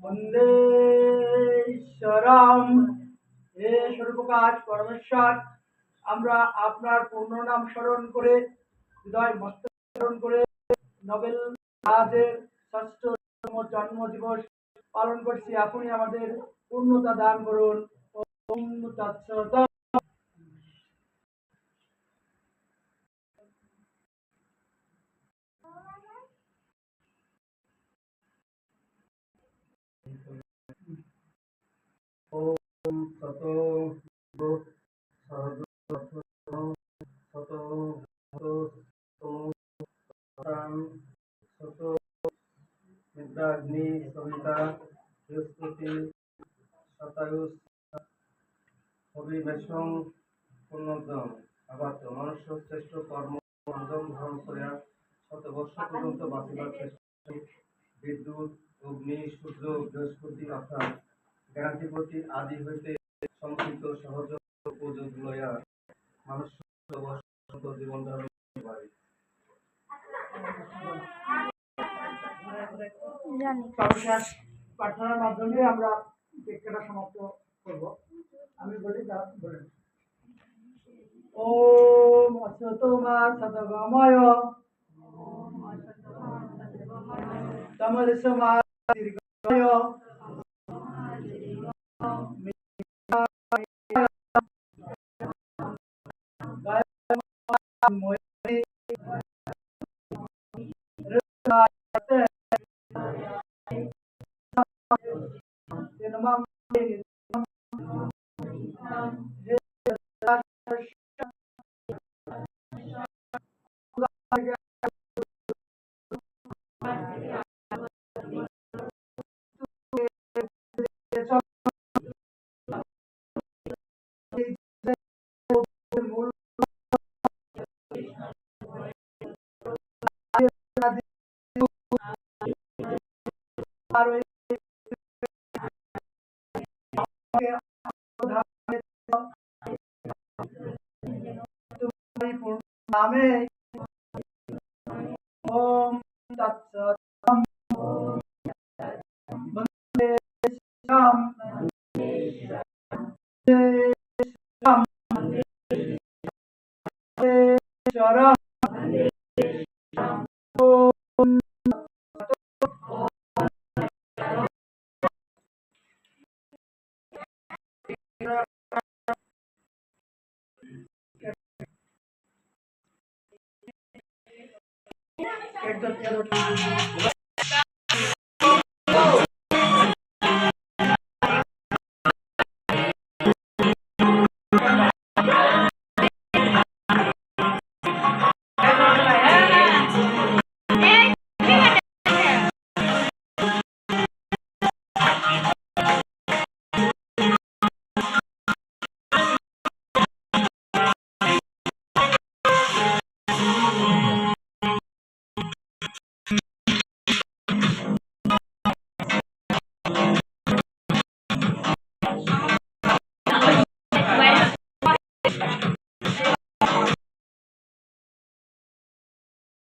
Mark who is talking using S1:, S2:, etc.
S1: বন্দে ঈশ্বরম। হে সর্বপ্রকাশ পরমেশ্বর, আমরা আপনার পূর্ণ নাম স্মরণ করে, হৃদয় মস্তক স্মরণ করে নোবেল রাজের ষষ্ঠতম জন্ম দিবস পালন করছি। আপনি আমাদের পূর্ণতা দান করুন। ওম তৎসৎ। ওম তত নিদ্রাগ্নি সবিতা বৃহস্পতি শতায়ুষ অভিবেশং পুনর্দম। আবার মনুষ্য শ্রেষ্ঠ কর্ম অঞ্জন ধারণ করিয়া শত বর্ষ পর্যন্ত বাঁচিবার চেষ্টা। বিদ্যুৎ অগ্নি সূর্য বৃহস্পতি অর্থাৎ জ্ঞানাধিপতি আদি হইতে সংকৃত সহজ উপযোগ লইয়া মানুষ জীবন ধারণ করতে পারে। সর্বশেষ প্রার্থনার মাধ্যমে আমরা শিক্ষাটা সমাপ্ত করব। আমি বলি, তা বলেন। ওম অসতোমা সতগময় তমসমা দীর্ঘয় নামে। ওম তৎসৎ। বন্দে শ্যাম শ্যাম ঈশ্বরম। ওম একদম